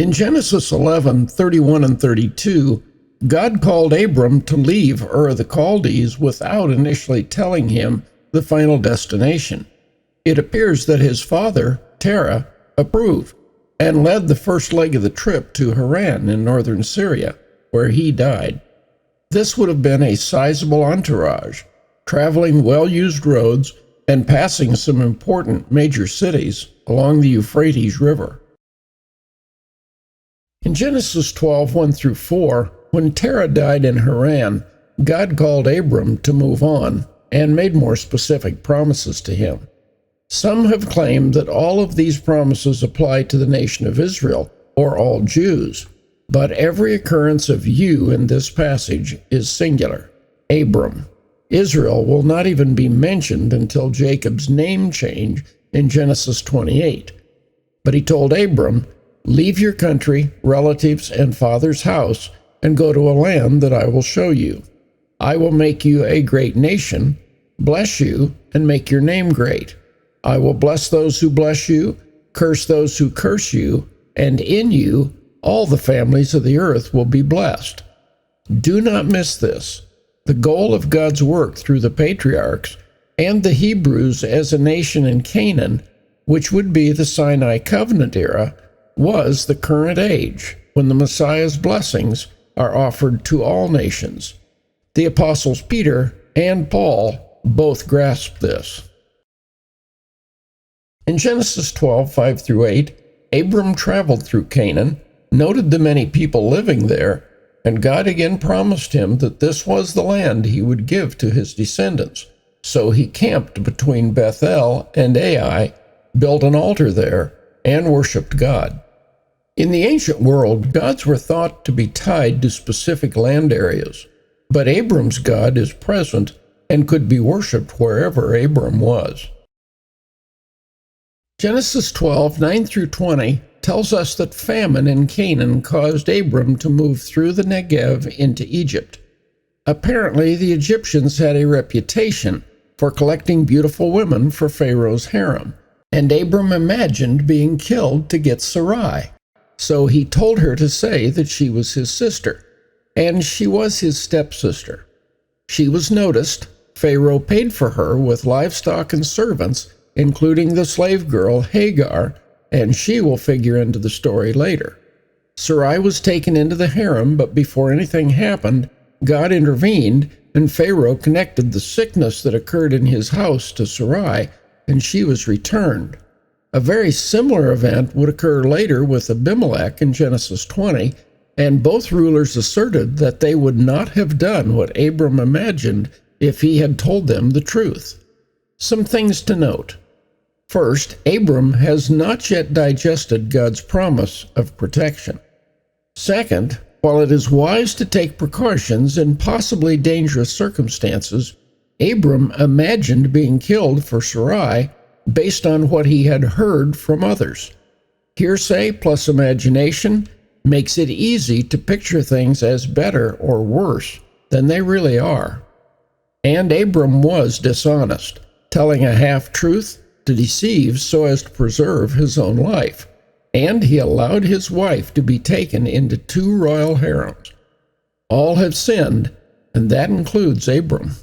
In Genesis 11:31 and 32, God called Abram to leave Ur of the Chaldees without initially telling him the final destination. It appears that his father, Terah, approved and led the first leg of the trip to Haran in northern Syria, where he died. This would have been a sizable entourage, traveling well-used roads and passing some important major cities along the Euphrates River. In Genesis 12:1 through 4, when Terah died in Haran, God called Abram to move on and made more specific promises to him. Some have claimed that all of these promises apply to the nation of Israel, or all Jews, but every occurrence of "you" in this passage is singular, Abram. Israel will not even be mentioned until Jacob's name change in Genesis 28. But he told Abram, "Leave your country, relatives, and father's house, and go to a land that I will show you. I will make you a great nation, bless you, and make your name great. I will bless those who bless you, curse those who curse you, and in you all the families of the earth will be blessed." Do not miss this. The goal of God's work through the patriarchs and the Hebrews as a nation in Canaan, which would be the Sinai covenant era, was the current age, when the Messiah's blessings are offered to all nations. The apostles Peter and Paul both grasped this. In Genesis 12:5 through 8, Abram traveled through Canaan, noted the many people living there, and God again promised him that this was the land he would give to his descendants. So he camped between Bethel and Ai, built an altar there, and worshipped God. In the ancient world, gods were thought to be tied to specific land areas, but Abram's God is present and could be worshipped wherever Abram was. Genesis 12:9 through 20 tells us that famine in Canaan caused Abram to move through the Negev into Egypt. Apparently, the Egyptians had a reputation for collecting beautiful women for Pharaoh's harem, and Abram imagined being killed to get Sarai. So he told her to say that she was his sister, and she was his stepsister. She was noticed. Pharaoh paid for her with livestock and servants, including the slave girl Hagar, and she will figure into the story later. Sarai was taken into the harem, but before anything happened, God intervened, and Pharaoh connected the sickness that occurred in his house to Sarai, and she was returned. A very similar event would occur later with Abimelech in Genesis 20, and both rulers asserted that they would not have done what Abram imagined if he had told them the truth. Some things to note. First, Abram has not yet digested God's promise of protection. Second, while it is wise to take precautions in possibly dangerous circumstances, Abram imagined being killed for Sarai based on what he had heard from others. Hearsay plus imagination makes it easy to picture things as better or worse than they really are. And Abram was dishonest, telling a half-truth to deceive so as to preserve his own life, and he allowed his wife to be taken into 2 royal harems. All have sinned, and that includes Abram.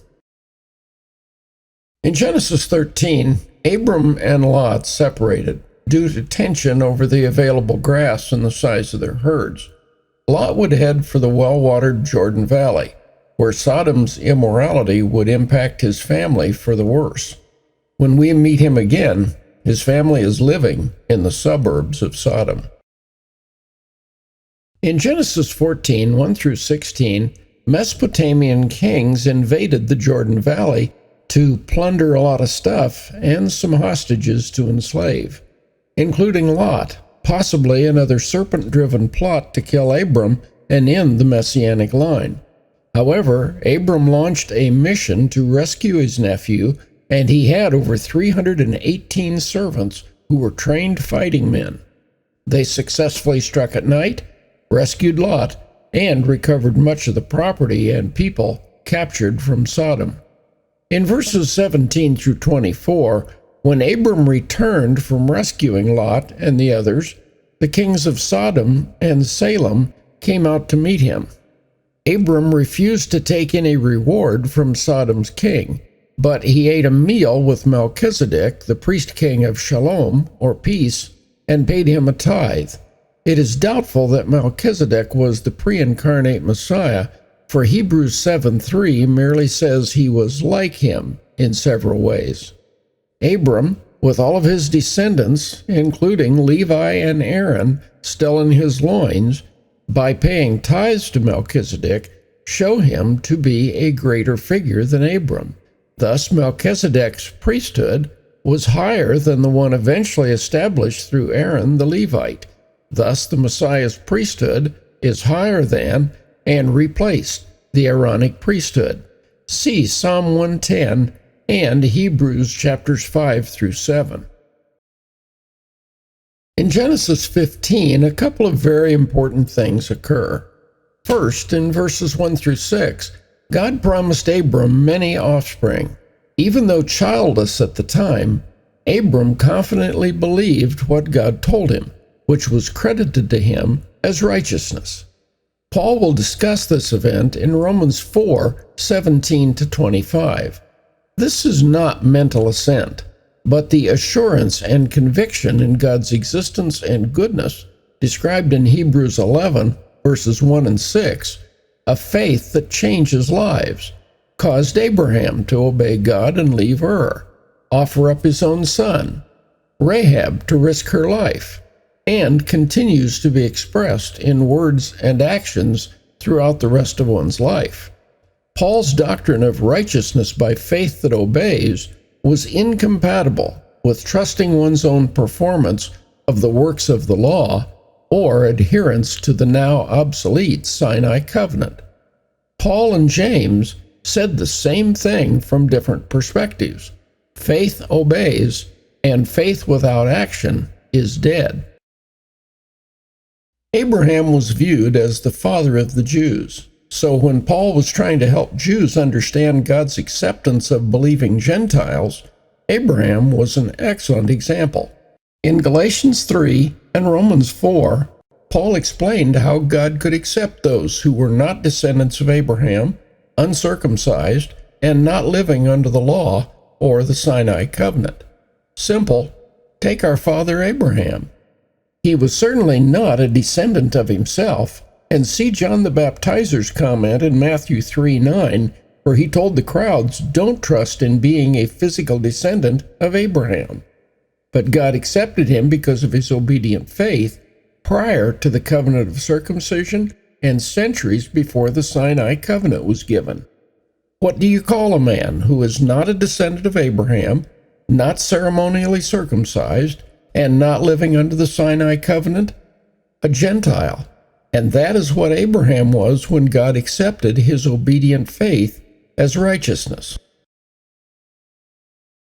In Genesis 13, Abram and Lot separated due to tension over the available grass and the size of their herds. Lot would head for the well-watered Jordan Valley, where Sodom's immorality would impact his family for the worse. When we meet him again, his family is living in the suburbs of Sodom. In Genesis 14:1 through 16, Mesopotamian kings invaded the Jordan Valley to plunder a lot of stuff and some hostages to enslave, including Lot, possibly another serpent-driven plot to kill Abram and end the messianic line. However, Abram launched a mission to rescue his nephew, and he had over 318 servants who were trained fighting men. They successfully struck at night, rescued Lot, and recovered much of the property and people captured from Sodom. In verses 17 through 24, when Abram returned from rescuing Lot and the others, the kings of Sodom and Salem came out to meet him. Abram refused to take any reward from Sodom's king, but he ate a meal with Melchizedek, the priest-king of Shalom, or peace, and paid him a tithe. It is doubtful that Melchizedek was the pre-incarnate Messiah, for Hebrews 7:3 merely says he was like him in several ways. Abram, with all of his descendants, including Levi and Aaron, still in his loins, by paying tithes to Melchizedek, show him to be a greater figure than Abram. Thus, Melchizedek's priesthood was higher than the one eventually established through Aaron the Levite. Thus, the Messiah's priesthood is higher than and replaced the Aaronic priesthood. See Psalm 110 and Hebrews chapters 5 through 7. In Genesis 15, a couple of very important things occur. First, in verses 1 through 6, God promised Abram many offspring. Even though childless at the time, Abram confidently believed what God told him, which was credited to him as righteousness. Paul will discuss this event in Romans 4:17-25. This is not mental assent, but the assurance and conviction in God's existence and goodness described in Hebrews 11, verses 1 and 6, a faith that changes lives, caused Abraham to obey God and leave Ur, offer up his own son, Rahab to risk her life, and continues to be expressed in words and actions throughout the rest of one's life. Paul's doctrine of righteousness by faith that obeys was incompatible with trusting one's own performance of the works of the law or adherence to the now obsolete Sinai covenant. Paul and James said the same thing from different perspectives. Faith obeys, and faith without action is dead. Abraham was viewed as the father of the Jews. So when Paul was trying to help Jews understand God's acceptance of believing Gentiles, Abraham was an excellent example. In Galatians 3 and Romans 4, Paul explained how God could accept those who were not descendants of Abraham, uncircumcised, and not living under the law or the Sinai covenant. Simple, take our father Abraham. He was certainly not a descendant of himself, and see John the Baptizer's comment in Matthew 3:9, where he told the crowds, don't trust in being a physical descendant of Abraham. But God accepted him because of his obedient faith prior to the covenant of circumcision and centuries before the Sinai covenant was given. What do you call a man who is not a descendant of Abraham, not ceremonially circumcised, and not living under the Sinai covenant? A Gentile. And that is what Abraham was when God accepted his obedient faith as righteousness.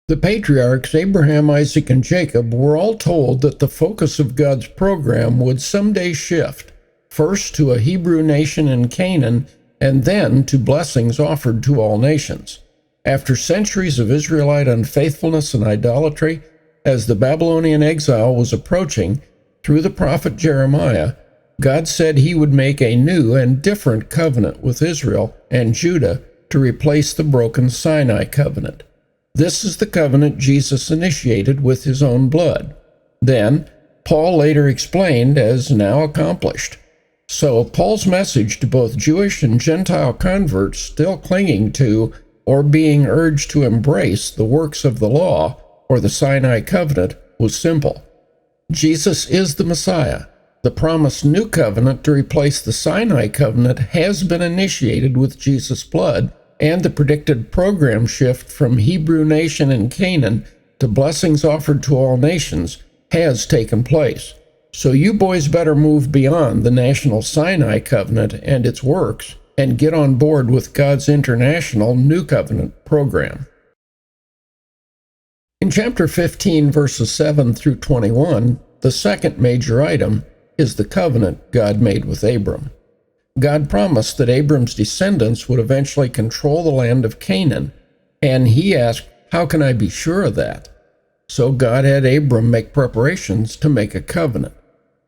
The patriarchs Abraham, Isaac, and Jacob were all told that the focus of God's program would someday shift, first to a Hebrew nation in Canaan, and then to blessings offered to all nations. After centuries of Israelite unfaithfulness and idolatry, as the Babylonian exile was approaching, through the prophet Jeremiah, God said he would make a new and different covenant with Israel and Judah to replace the broken Sinai covenant. This is the covenant Jesus initiated with his own blood. Then, Paul later explained as now accomplished. So, Paul's message to both Jewish and Gentile converts still clinging to or being urged to embrace the works of the law or the Sinai covenant was simple. Jesus is the Messiah. The promised new covenant to replace the Sinai covenant has been initiated with Jesus' blood, and the predicted program shift from Hebrew nation and Canaan to blessings offered to all nations has taken place. So you boys better move beyond the national Sinai covenant and its works and get on board with God's international new covenant program. In chapter 15, verses 7 through 21, the second major item is the covenant God made with Abram. God promised that Abram's descendants would eventually control the land of Canaan, and he asked, how can I be sure of that? So God had Abram make preparations to make a covenant.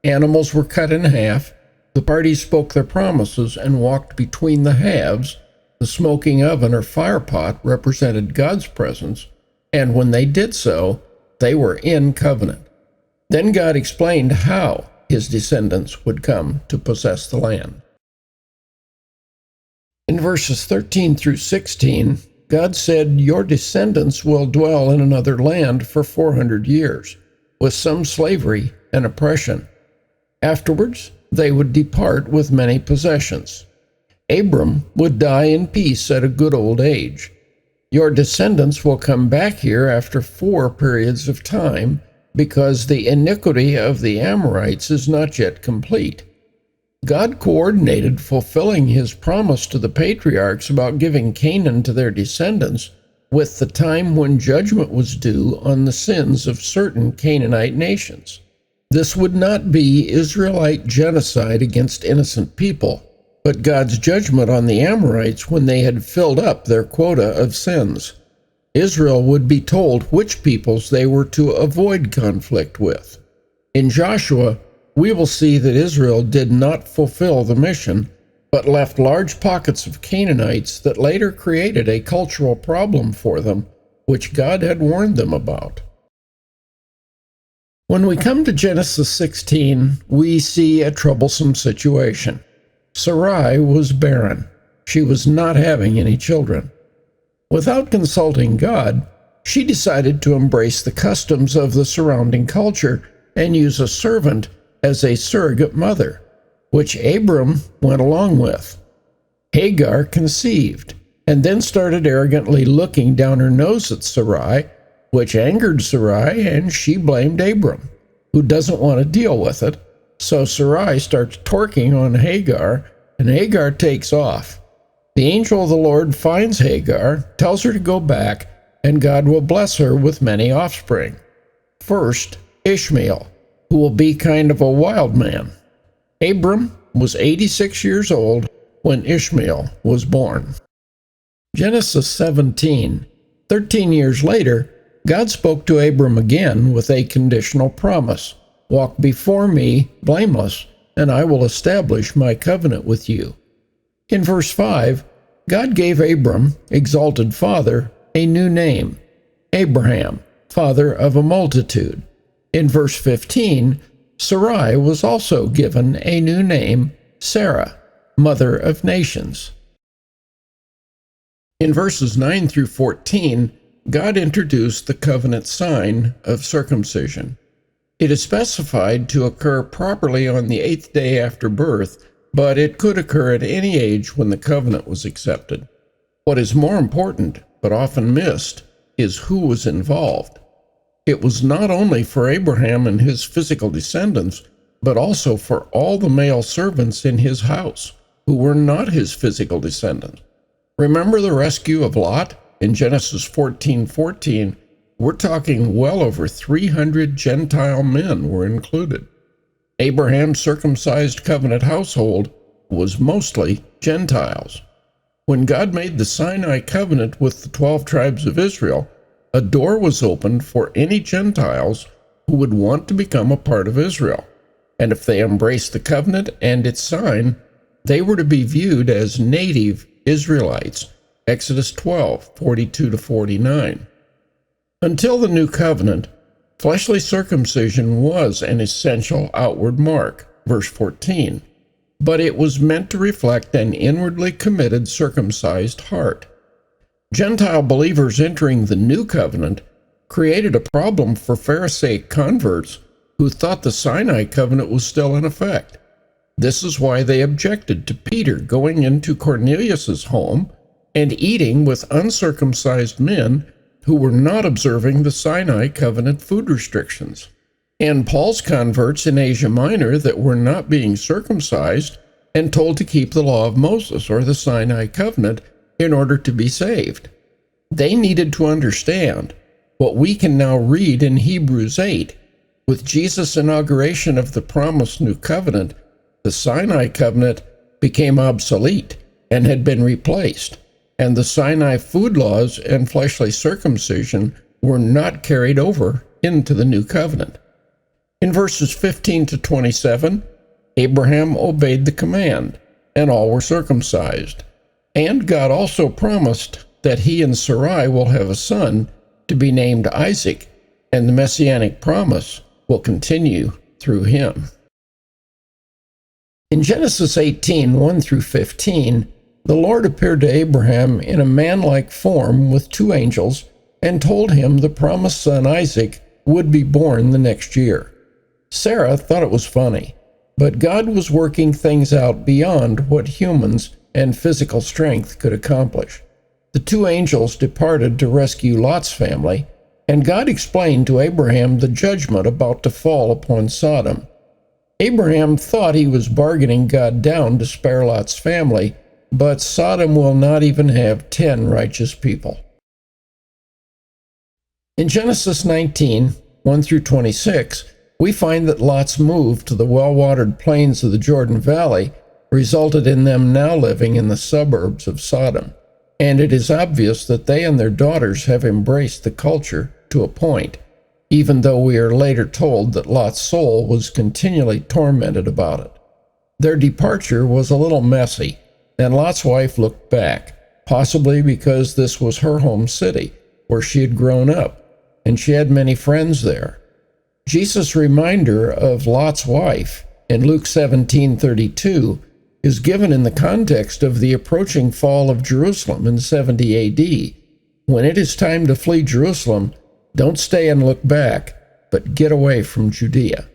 Animals were cut in half. The parties spoke their promises and walked between the halves. The smoking oven or fire pot represented God's presence, and when they did so, they were in covenant. Then God explained how his descendants would come to possess the land. In verses 13 through 16, God said, "Your descendants will dwell in another land for 400 years, with some slavery and oppression. Afterwards, they would depart with many possessions. Abram would die in peace at a good old age. Your descendants will come back here after 4 periods of time, because the iniquity of the Amorites is not yet complete." God coordinated fulfilling his promise to the patriarchs about giving Canaan to their descendants with the time when judgment was due on the sins of certain Canaanite nations. This would not be Israelite genocide against innocent people, but God's judgment on the Amorites when they had filled up their quota of sins. Israel would be told which peoples they were to avoid conflict with. In Joshua, we will see that Israel did not fulfill the mission, but left large pockets of Canaanites that later created a cultural problem for them, which God had warned them about. When we come to Genesis 16, we see a troublesome situation. Sarai was barren. She was not having any children. Without consulting God, she decided to embrace the customs of the surrounding culture and use a servant as a surrogate mother, which Abram went along with. Hagar conceived, and then started arrogantly looking down her nose at Sarai, which angered Sarai, and she blamed Abram, who doesn't want to deal with it. So Sarai starts torquing on Hagar, and Hagar takes off. The angel of the Lord finds Hagar, tells her to go back, and God will bless her with many offspring. First, Ishmael, who will be kind of a wild man. Abram was 86 years old when Ishmael was born. Genesis 17. 13 years later, God spoke to Abram again with a conditional promise. "Walk before me blameless, and I will establish my covenant with you." In verse 5, God gave Abram, exalted father, a new name, Abraham, father of a multitude. In verse 15, Sarai was also given a new name, Sarah, mother of nations. In verses 9 through 14, God introduced the covenant sign of circumcision. It is specified to occur properly on the 8th day after birth, but it could occur at any age when the covenant was accepted. What is more important, but often missed, is who was involved. It was not only for Abraham and his physical descendants, but also for all the male servants in his house, who were not his physical descendants. Remember the rescue of Lot? In Genesis 14:14, we're talking well over 300 Gentile men were included. Abraham's circumcised covenant household was mostly Gentiles. When God made the Sinai covenant with the 12 tribes of Israel, a door was opened for any Gentiles who would want to become a part of Israel. And if they embraced the covenant and its sign, they were to be viewed as native Israelites. Exodus 12:42-49. Until the new covenant, fleshly circumcision was an essential outward mark, verse 14, but it was meant to reflect an inwardly committed circumcised heart. Gentile believers entering the new covenant created a problem for Pharisaic converts who thought the Sinai covenant was still in effect. This is why they objected to Peter going into Cornelius's home and eating with uncircumcised men who were not observing the Sinai covenant food restrictions, and Paul's converts in Asia Minor that were not being circumcised and told to keep the law of Moses or the Sinai covenant in order to be saved. They needed to understand what we can now read in Hebrews 8. With Jesus' inauguration of the promised new covenant, the Sinai covenant became obsolete and had been replaced, and the Sinai food laws and fleshly circumcision were not carried over into the new covenant. In verses 15 to 27, Abraham obeyed the command, and all were circumcised. And God also promised that he and Sarai will have a son to be named Isaac, and the messianic promise will continue through him. In Genesis 18, 1 through 15, the Lord appeared to Abraham in a man-like form with two angels and told him the promised son Isaac would be born the next year. Sarah thought it was funny, but God was working things out beyond what humans and physical strength could accomplish. The two angels departed to rescue Lot's family, and God explained to Abraham the judgment about to fall upon Sodom. Abraham thought he was bargaining God down to spare Lot's family, but Sodom will not even have 10 righteous people. In Genesis 19, 1 through 26, we find that Lot's move to the well-watered plains of the Jordan Valley resulted in them now living in the suburbs of Sodom, and it is obvious that they and their daughters have embraced the culture to a point, even though we are later told that Lot's soul was continually tormented about it. Their departure was a little messy, and Lot's wife looked back, possibly because this was her home city, where she had grown up, and she had many friends there. Jesus' reminder of Lot's wife in Luke 17:32 is given in the context of the approaching fall of Jerusalem in 70 AD. When it is time to flee Jerusalem, don't stay and look back, but get away from Judea.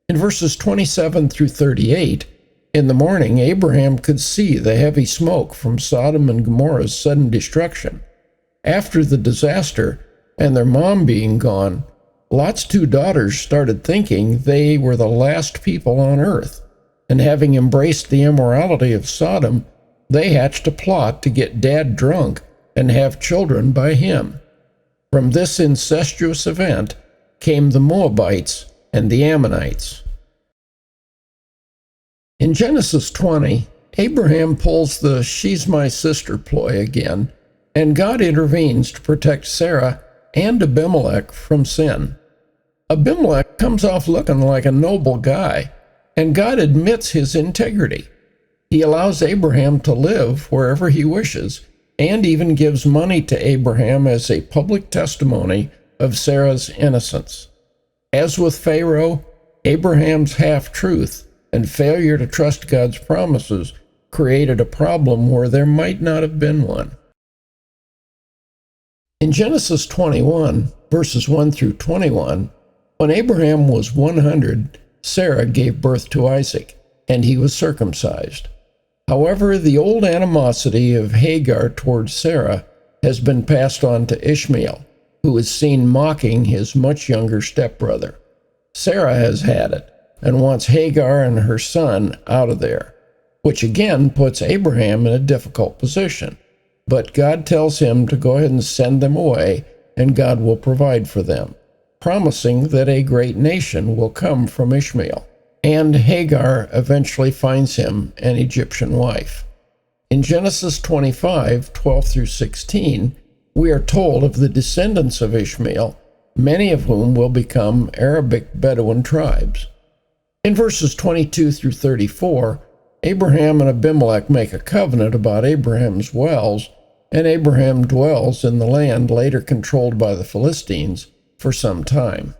In verses 27 through 38, in the morning Abraham could see the heavy smoke from Sodom and Gomorrah's sudden destruction. After the disaster, and their mom being gone, Lot's two daughters started thinking they were the last people on earth, and having embraced the immorality of Sodom, they hatched a plot to get Dad drunk and have children by him. From this incestuous event came the Moabites and the Ammonites. In Genesis 20, Abraham pulls the "she's my sister" ploy again, and God intervenes to protect Sarah and Abimelech from sin. Abimelech comes off looking like a noble guy, and God admits his integrity. He allows Abraham to live wherever he wishes, and even gives money to Abraham as a public testimony of Sarah's innocence. As with Pharaoh, Abraham's half-truth and failure to trust God's promises created a problem where there might not have been one. In Genesis 21, verses 1 through 21, when Abraham was 100, Sarah gave birth to Isaac, and he was circumcised. However, the old animosity of Hagar towards Sarah has been passed on to Ishmael, who is seen mocking his much younger stepbrother. Sarah has had it, and wants Hagar and her son out of there, which again puts Abraham in a difficult position. But God tells him to go ahead and send them away, and God will provide for them, promising that a great nation will come from Ishmael. And Hagar eventually finds him an Egyptian wife. In Genesis 25, 12 through 16, we are told of the descendants of Ishmael, many of whom will become Arabic Bedouin tribes. In verses 22 through 34, Abraham and Abimelech make a covenant about Abraham's wells, and Abraham dwells in the land later controlled by the Philistines for some time.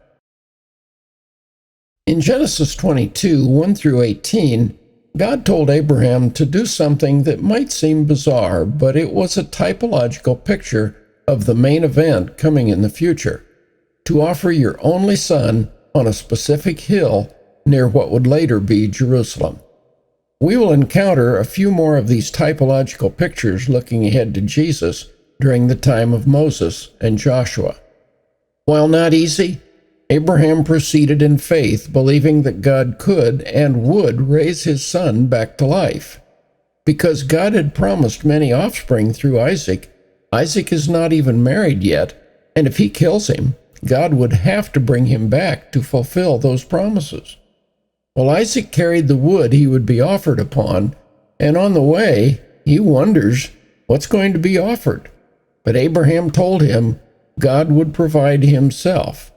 In Genesis 22, 1 through 18, God told Abraham to do something that might seem bizarre, but it was a typological picture of the main event coming in the future: to offer your only son on a specific hill near what would later be Jerusalem. We will encounter a few more of these typological pictures looking ahead to Jesus during the time of Moses and Joshua. While not easy, Abraham proceeded in faith, believing that God could and would raise his son back to life. Because God had promised many offspring through Isaac, Isaac is not even married yet, and if he kills him, God would have to bring him back to fulfill those promises. Well, Isaac carried the wood he would be offered upon, and on the way, he wonders what's going to be offered. But Abraham told him God would provide himself.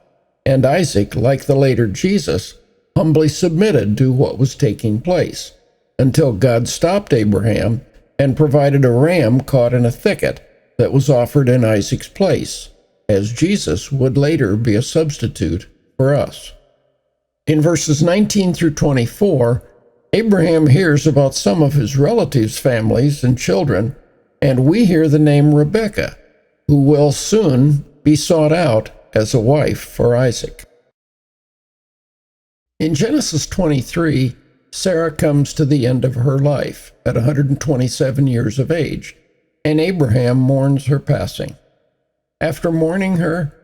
and Isaac, like the later Jesus, humbly submitted to what was taking place, until God stopped Abraham and provided a ram caught in a thicket that was offered in Isaac's place, as Jesus would later be a substitute for us. In verses 19 through 24, Abraham hears about some of his relatives' families and children, and we hear the name Rebekah, who will soon be sought out as a wife for Isaac. In Genesis 23, Sarah comes to the end of her life at 127 years of age, and Abraham mourns her passing. After mourning her,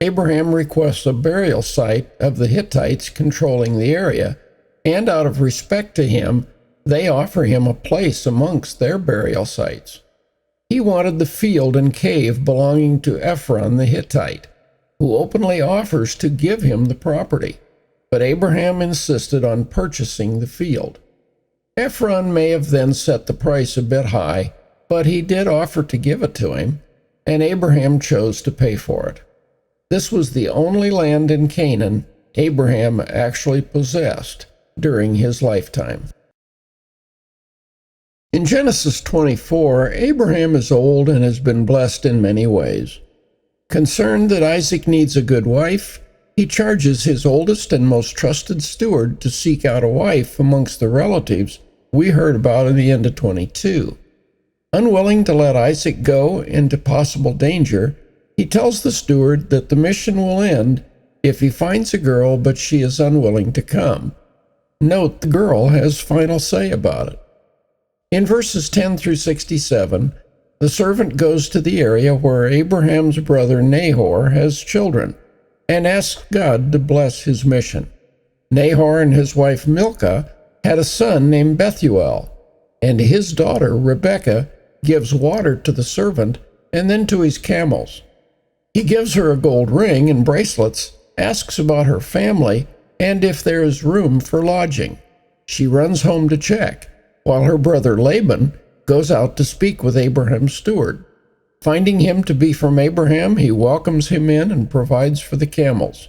Abraham requests a burial site of the Hittites controlling the area, and out of respect to him, they offer him a place amongst their burial sites. He wanted the field and cave belonging to Abram the Hittite, who openly offers to give him the property, but Abraham insisted on purchasing the field. Abram may have then set the price a bit high, but he did offer to give it to him, and Abraham chose to pay for it. This was the only land in Canaan Abraham actually possessed during his lifetime. In Genesis 24, Abraham is old and has been blessed in many ways. Concerned that Isaac needs a good wife, he charges his oldest and most trusted steward to seek out a wife amongst the relatives we heard about in the end of 22. Unwilling to let Isaac go into possible danger, he tells the steward that the mission will end if he finds a girl, but she is unwilling to come. Note, the girl has final say about it. In verses 10 through 67, the servant goes to the area where Abraham's brother Nahor has children and asks God to bless his mission. Nahor and his wife Milcah had a son named Bethuel, and his daughter Rebekah gives water to the servant and then to his camels. He gives her a gold ring and bracelets, asks about her family, and if there is room for lodging. She runs home to check, while her brother Laban goes out to speak with Abraham's steward. Finding him to be from Abraham, he welcomes him in and provides for the camels.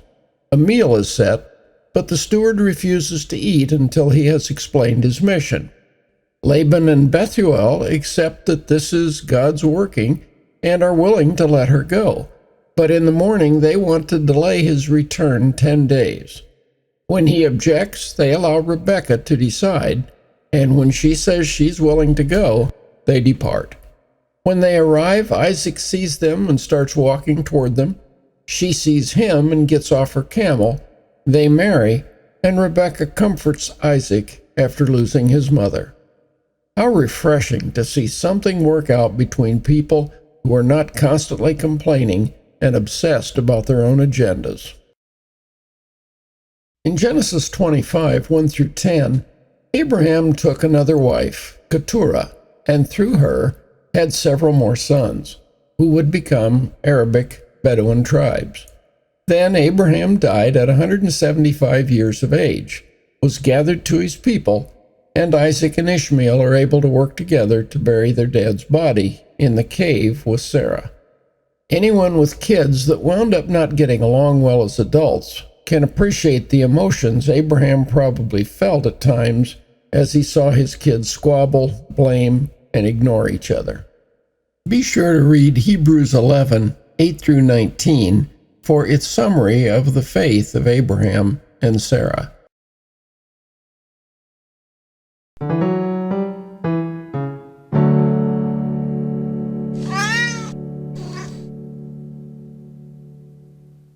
A meal is set, but the steward refuses to eat until he has explained his mission. Laban and Bethuel accept that this is God's working and are willing to let her go, but in the morning they want to delay his return 10 days. When he objects, they allow Rebekah to decide, and when she says she's willing to go, they depart. When they arrive, Isaac sees them and starts walking toward them. She sees him and gets off her camel. They marry, and Rebekah comforts Isaac after losing his mother. How refreshing to see something work out between people who are not constantly complaining and obsessed about their own agendas. In Genesis 25, 1 through 10, Abraham took another wife, Keturah, and through her had several more sons, who would become Arabic Bedouin tribes. Then Abraham died at 175 years of age, was gathered to his people, and Isaac and Ishmael are able to work together to bury their dad's body in the cave with Sarah. Anyone with kids that wound up not getting along well as adults can appreciate the emotions Abraham probably felt at times as he saw his kids squabble, blame, and ignore each other. Be sure to read Hebrews 11, 8 through 19 for its summary of the faith of Abraham and Sarah.